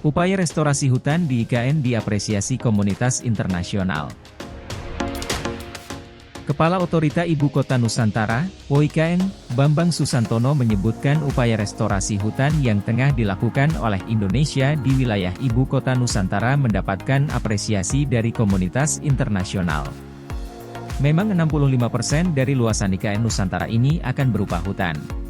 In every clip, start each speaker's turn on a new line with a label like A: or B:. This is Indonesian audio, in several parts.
A: Upaya restorasi hutan di IKN diapresiasi komunitas internasional. Kepala Otorita Ibu Kota Nusantara, OIKN, Bambang Susantono menyebutkan upaya restorasi hutan yang tengah dilakukan oleh Indonesia di wilayah Ibu Kota Nusantara mendapatkan apresiasi dari komunitas internasional. Memang 65% dari luasan IKN Nusantara ini akan berupa hutan.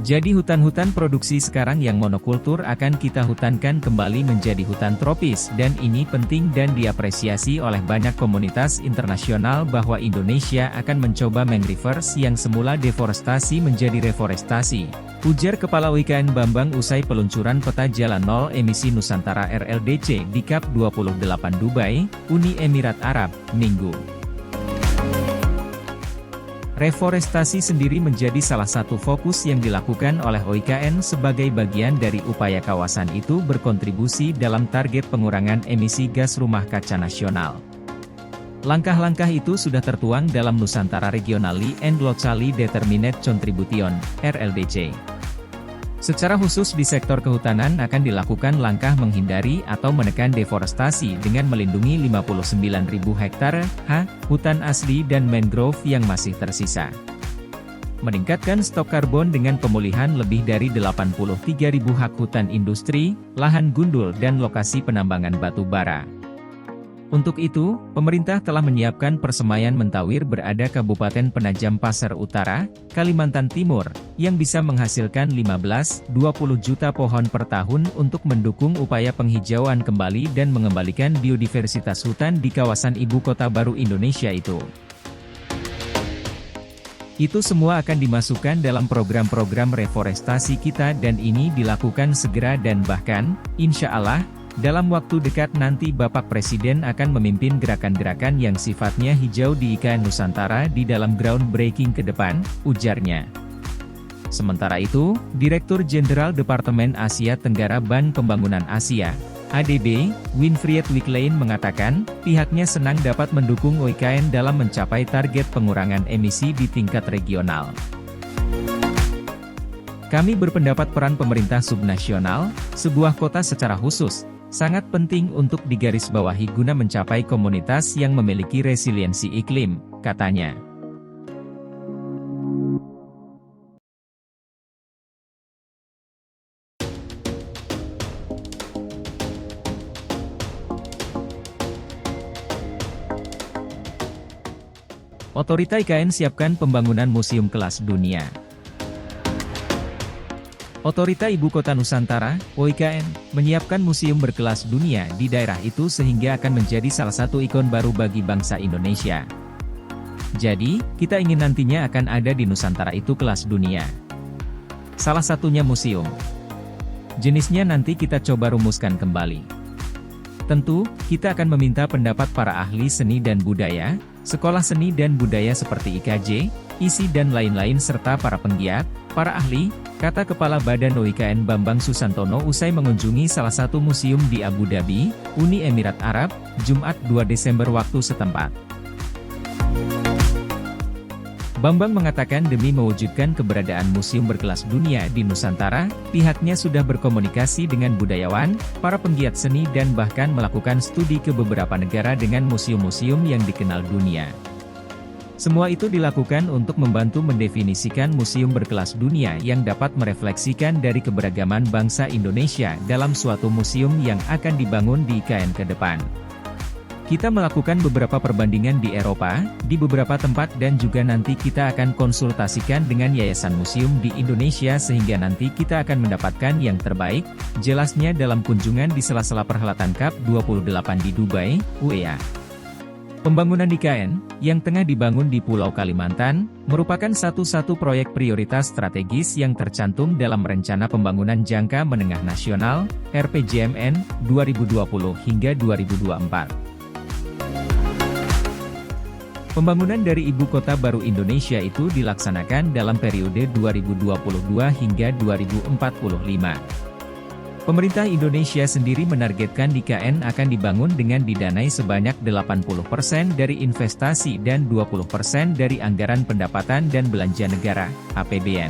A: Jadi hutan-hutan produksi sekarang yang monokultur akan kita hutankan kembali menjadi hutan tropis dan ini penting dan diapresiasi oleh banyak komunitas internasional bahwa Indonesia akan mencoba mengreverse yang semula deforestasi menjadi reforestasi. Ujar Kepala OIKN Bambang usai peluncuran peta jalan nol emisi Nusantara RLDC di COP28 Dubai, Uni Emirat Arab, Minggu. Reforestasi sendiri menjadi salah satu fokus yang dilakukan oleh OIKN sebagai bagian dari upaya kawasan itu berkontribusi dalam target pengurangan emisi gas rumah kaca nasional. Langkah-langkah itu sudah tertuang dalam Nusantara Regionally and Locally Determined Contribution, RLDC. Secara khusus di sektor kehutanan akan dilakukan langkah menghindari atau menekan deforestasi dengan melindungi 59.000 hektare hutan asli dan mangrove yang masih tersisa. Meningkatkan stok karbon dengan pemulihan lebih dari 83.000 hak hutan industri, lahan gundul dan lokasi penambangan batu bara. Untuk itu, pemerintah telah menyiapkan persemaian Mentawir berada Kabupaten Penajam Pasar Utara, Kalimantan Timur, yang bisa menghasilkan 15-20 juta pohon per tahun untuk mendukung upaya penghijauan kembali dan mengembalikan biodiversitas hutan di kawasan Ibu Kota Baru Indonesia itu. Itu semua akan dimasukkan dalam program-program reforestasi kita dan ini dilakukan segera dan bahkan, insya Allah, dalam waktu dekat nanti Bapak Presiden akan memimpin gerakan-gerakan yang sifatnya hijau di IKN Nusantara di dalam groundbreaking ke depan, ujarnya. Sementara itu, Direktur Jenderal Departemen Asia Tenggara Bank Pembangunan Asia, ADB, Winfried Wicklane mengatakan, pihaknya senang dapat mendukung OIKN dalam mencapai target pengurangan emisi di tingkat regional. Kami berpendapat peran pemerintah subnasional, sebuah kota secara khusus, sangat penting untuk digarisbawahi guna mencapai komunitas yang memiliki resiliensi iklim, katanya. Otorita IKN siapkan pembangunan museum kelas dunia. Otorita Ibu Kota Nusantara, OIKN, menyiapkan museum berkelas dunia di daerah itu sehingga akan menjadi salah satu ikon baru bagi bangsa Indonesia. Jadi, kita ingin nantinya akan ada di Nusantara itu kelas dunia. Salah satunya museum. Jenisnya nanti kita coba rumuskan kembali. Tentu, kita akan meminta pendapat para ahli seni dan budaya, sekolah seni dan budaya seperti IKJ, ISI dan lain-lain serta para penggiat, para ahli, kata Kepala Badan OIKN Bambang Susantono usai mengunjungi salah satu museum di Abu Dhabi, Uni Emirat Arab, Jumat 2 Desember waktu setempat. Bambang mengatakan demi mewujudkan keberadaan museum berkelas dunia di Nusantara, pihaknya sudah berkomunikasi dengan budayawan, para penggiat seni dan bahkan melakukan studi ke beberapa negara dengan museum-museum yang dikenal dunia. Semua itu dilakukan untuk membantu mendefinisikan museum berkelas dunia yang dapat merefleksikan dari keberagaman bangsa Indonesia dalam suatu museum yang akan dibangun di IKN ke depan. Kita melakukan beberapa perbandingan di Eropa, di beberapa tempat dan juga nanti kita akan konsultasikan dengan yayasan museum di Indonesia sehingga nanti kita akan mendapatkan yang terbaik, jelasnya dalam kunjungan di sela-sela perhelatan COP28 di Dubai, UEA. Pembangunan IKN, yang tengah dibangun di Pulau Kalimantan, merupakan satu-satu proyek prioritas strategis yang tercantum dalam Rencana Pembangunan Jangka Menengah Nasional, RPJMN, 2020 hingga 2024. Pembangunan dari Ibu Kota Baru Indonesia itu dilaksanakan dalam periode 2022 hingga 2045. Pemerintah Indonesia sendiri menargetkan IKN akan dibangun dengan didanai sebanyak 80% dari investasi dan 20% dari anggaran pendapatan dan belanja negara, APBN.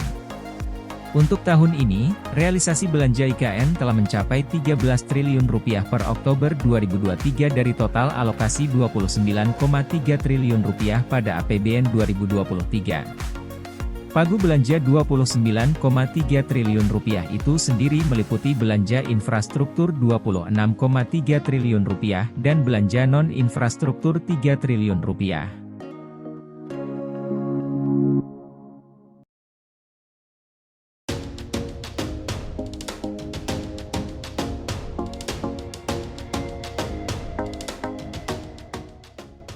A: Untuk tahun ini, realisasi belanja IKN telah mencapai Rp13 triliun per Oktober 2023 dari total alokasi Rp29,3 triliun pada APBN 2023. Pagu belanja Rp29,3 triliun itu sendiri meliputi belanja infrastruktur Rp26,3 triliun dan belanja non-infrastruktur Rp3 triliun.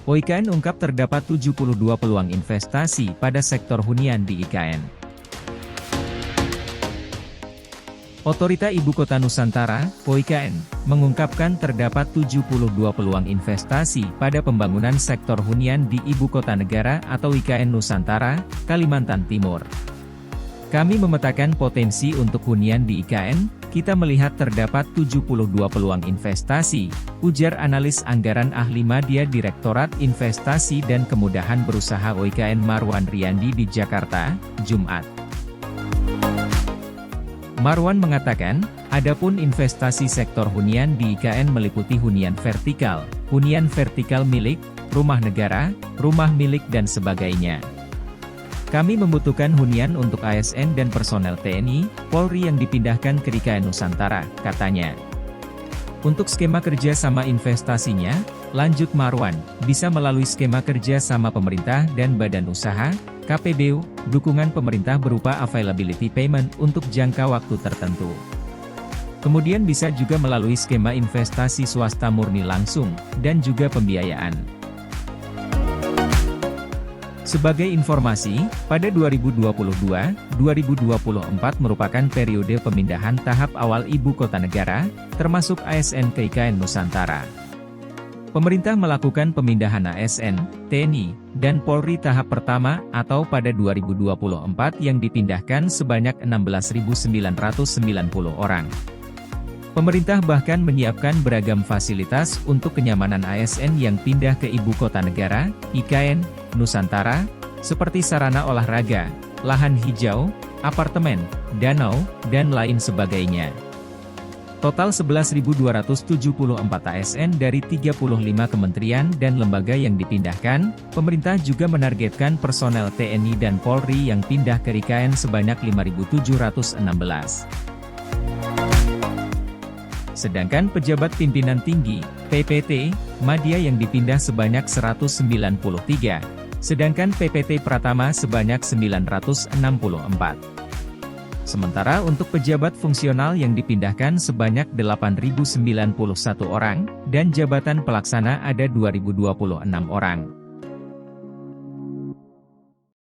A: OIKN ungkap terdapat 72 peluang investasi pada sektor hunian di IKN. Otorita Ibu Kota Nusantara, OIKN, mengungkapkan terdapat 72 peluang investasi pada pembangunan sektor hunian di Ibu Kota Negara atau IKN Nusantara, Kalimantan Timur. Kami memetakan potensi untuk hunian di IKN. Kita melihat terdapat 72 peluang investasi, ujar analis anggaran ahli media Direktorat Investasi dan Kemudahan Berusaha OIKN Marwan Riyandi di Jakarta, Jumat. Marwan mengatakan, adapun investasi sektor hunian di IKN meliputi hunian vertikal milik, rumah negara, rumah milik dan sebagainya. Kami membutuhkan hunian untuk ASN dan personel TNI, Polri yang dipindahkan ke IKN Nusantara, katanya. Untuk skema kerja sama investasinya, lanjut Marwan, bisa melalui skema kerja sama pemerintah dan badan usaha, KPBU, dukungan pemerintah berupa availability payment untuk jangka waktu tertentu. Kemudian bisa juga melalui skema investasi swasta murni langsung, dan juga pembiayaan. Sebagai informasi, pada 2022-2024 merupakan periode pemindahan tahap awal Ibu Kota Negara, termasuk ASN ke IKN Nusantara. Pemerintah melakukan pemindahan ASN, TNI, dan Polri tahap pertama atau pada 2024 yang dipindahkan sebanyak 16.990 orang. Pemerintah bahkan menyiapkan beragam fasilitas untuk kenyamanan ASN yang pindah ke Ibu Kota Negara, IKN, Nusantara, seperti sarana olahraga, lahan hijau, apartemen, danau, dan lain sebagainya. Total 11.274 ASN dari 35 kementerian dan lembaga yang dipindahkan, pemerintah juga menargetkan personel TNI dan Polri yang pindah ke IKN sebanyak 5.716. Sedangkan pejabat pimpinan tinggi, PPT, Madya yang dipindah sebanyak 193, sedangkan PPT Pratama sebanyak 964. Sementara untuk pejabat fungsional yang dipindahkan sebanyak 8.091 orang, dan jabatan pelaksana ada 2.026 orang.